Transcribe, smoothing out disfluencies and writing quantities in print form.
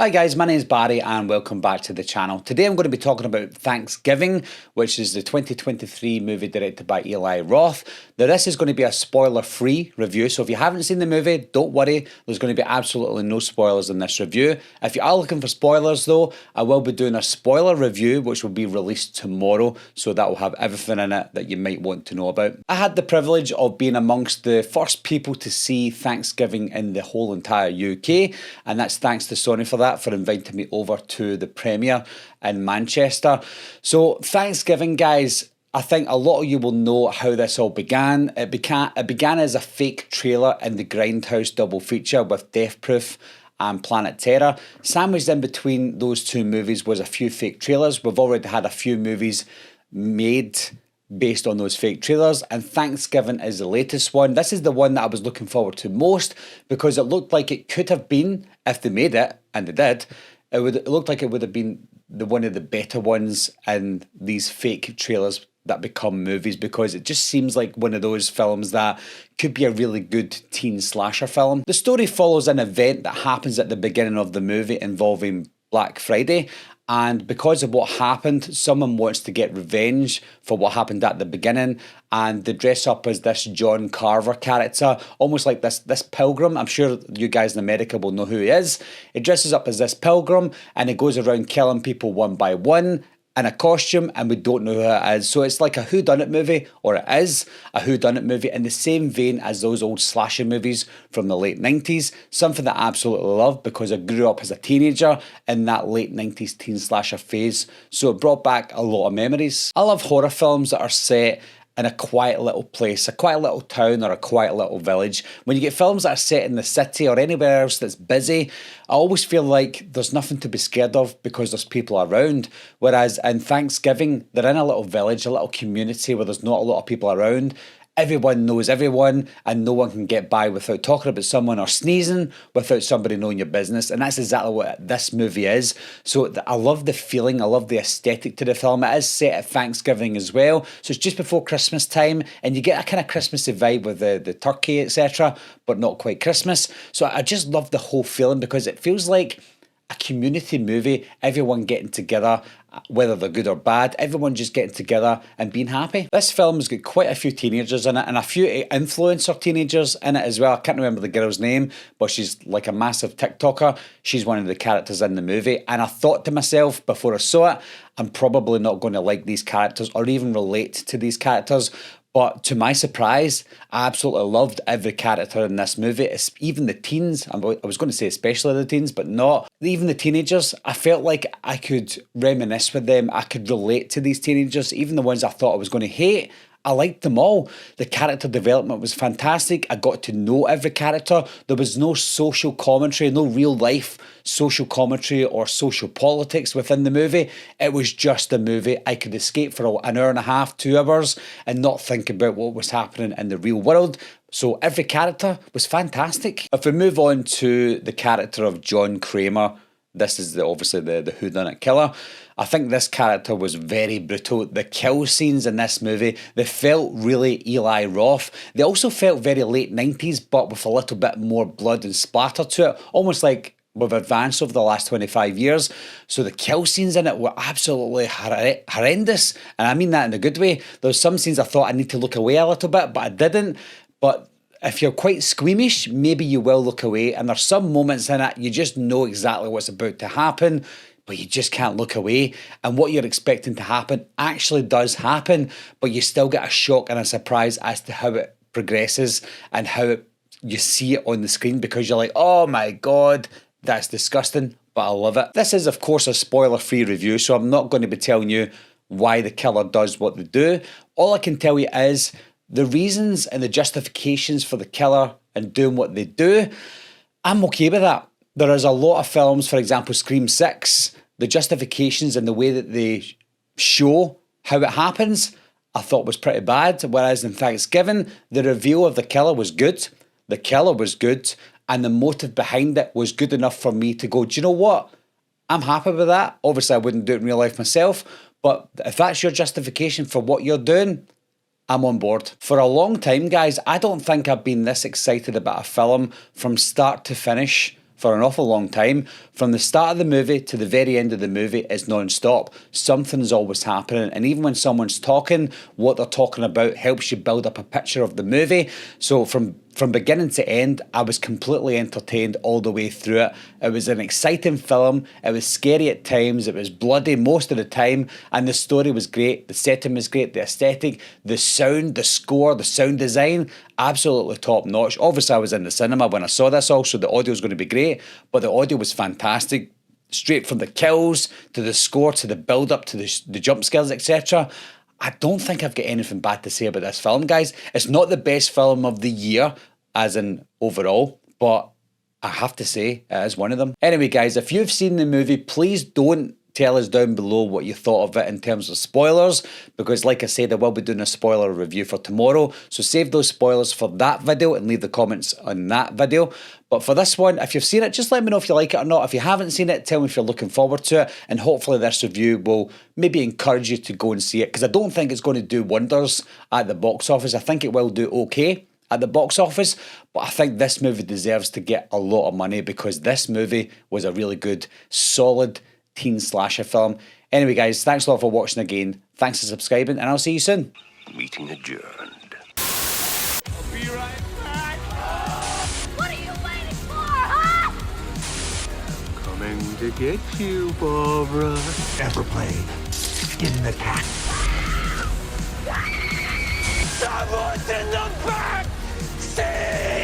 Hi guys, my name is Barry and welcome back to the channel. Today I'm going to be talking about Thanksgiving, which is the 2023 movie directed by Eli Roth. Now this is going to be a spoiler-free review, so if you haven't seen the movie, don't worry, there's going to be absolutely no spoilers in this review. If you are looking for spoilers though, I will be doing a spoiler review which will be released tomorrow, so that will have everything in it that you might want to know about. I had the privilege of being amongst the first people to see Thanksgiving in the whole entire UK, and that's thanks to Sony for that, for inviting me over to the premiere in Manchester. So Thanksgiving, guys, I think a lot of you will know how this all began. It began as a fake trailer in the Grindhouse double feature with Death Proof and Planet Terror. Sandwiched in between those two movies was a few fake trailers. We've already had a few movies made based on those fake trailers, and Thanksgiving is the latest one. This is the one that I was looking forward to most because it looked like it could have been, if they made it, and they did, it looked like it would have been one of the better ones in these fake trailers that become movies, because it just seems like one of those films that could be a really good teen slasher film. The story follows an event that happens at the beginning of the movie involving Black Friday, and because of what happened, someone wants to get revenge for what happened at the beginning, and they dress up as this John Carver character, almost like this pilgrim. I'm sure you guys in America will know who he is. He dresses up as this pilgrim, and he goes around killing people one by one in a costume, and we don't know who it is. So it's like a whodunit movie, or it is a whodunit movie in the same vein as those old slasher movies from the late 90s. Something that I absolutely love because I grew up as a teenager in that late 90s teen slasher phase. So it brought back a lot of memories. I love horror films that are set in a quiet little place, a quiet little town or a quiet little village. When you get films that are set in the city or anywhere else that's busy, I always feel like there's nothing to be scared of because there's people around. Whereas in Thanksgiving, they're in a little village, a little community where there's not a lot of people around. Everyone knows everyone, and no one can get by without talking about someone or sneezing without somebody knowing your business. And that's exactly what this movie is. So I love the feeling, I love the aesthetic to the film. It is set at Thanksgiving as well. So it's just before Christmas time, and you get a kind of Christmassy vibe with the turkey, etc., but not quite Christmas. So I just love the whole feeling because it feels like a community movie, everyone getting together, whether they're good or bad, everyone just getting together and being happy. This film's got quite a few teenagers in it, and a few influencer teenagers in it as well. I can't remember the girl's name, but she's like a massive TikToker. She's one of the characters in the movie, and I thought to myself before I saw it, I'm probably not going to like these characters or even relate to these characters. But to my surprise, I absolutely loved every character in this movie, even the teens. I was going to say especially the teens, but not. Even the teenagers, I felt like I could reminisce with them. I could relate to these teenagers, even the ones I thought I was going to hate. I liked them all. The character development was fantastic. I got to know every character. There was no social commentary, no real life social commentary or social politics within the movie. It was just a movie. I could escape for an hour and a half, 2 hours, and not think about what was happening in the real world. So every character was fantastic. If we move on to the character of John Kramer, this is obviously the whodunit killer. I think this character was very brutal. The kill scenes in this movie, they felt really Eli Roth. They also felt very late 90s, but with a little bit more blood and splatter to it, almost like we've advanced over the last 25 years. So the kill scenes in it were absolutely horrendous, and I mean that in a good way. There was some scenes I thought I need to look away a little bit, but I didn't. But if you're quite squeamish, maybe you will look away, and there's some moments in it you just know exactly what's about to happen, but you just can't look away, and what you're expecting to happen actually does happen, but you still get a shock and a surprise as to how it progresses and how you see it on the screen, because you're like, oh my god, that's disgusting, but I love it. This is of course a spoiler-free review, so I'm not going to be telling you why the killer does what they do. All I can tell you is the reasons and the justifications for the killer and doing what they do, I'm okay with that. There is a lot of films, for example Scream 6, the justifications and the way that they show how it happens, I thought was pretty bad. Whereas in Thanksgiving, the reveal of the killer was good. The killer was good, and the motive behind it was good enough for me to go, do you know what? I'm happy with that. Obviously, I wouldn't do it in real life myself, but if that's your justification for what you're doing, I'm on board. For a long time, guys, I don't think I've been this excited about a film from start to finish for an awful long time. From the start of the movie to the very end of the movie, it's non-stop. Something's always happening, and even when someone's talking, what they're talking about helps you build up a picture of the movie. So from beginning to end, I was completely entertained all the way through it. It was an exciting film. It was scary at times. It was bloody most of the time. And the story was great. The setting was great. The aesthetic, the sound, the score, the sound design, absolutely top notch. Obviously, I was in the cinema when I saw this also. The audio was going to be great, but the audio was fantastic. Straight from the kills, to the score, to the build-up, to the jump scares, etc. I don't think I've got anything bad to say about this film, guys. It's not the best film of the year, as in overall, but I have to say it is one of them. Anyway, guys, if you've seen the movie, please don't tell us down below what you thought of it in terms of spoilers, because like I said, I will be doing a spoiler review for tomorrow, so save those spoilers for that video and leave the comments on that video. But for this one, if you've seen it, just let me know if you like it or not. If you haven't seen it, tell me if you're looking forward to it, and hopefully this review will maybe encourage you to go and see it, because I don't think it's going to do wonders at the box office. I think it will do okay at the box office, but I think this movie deserves to get a lot of money, because this movie was a really good, solid teen slasher film. Anyway, guys, thanks a lot for watching again. Thanks for subscribing, and I'll see you soon. Meeting adjourned. I'll be right back. What are you waiting for, huh? Coming to get you, Barbara. Ever played in the cat? Someone's in the back seat!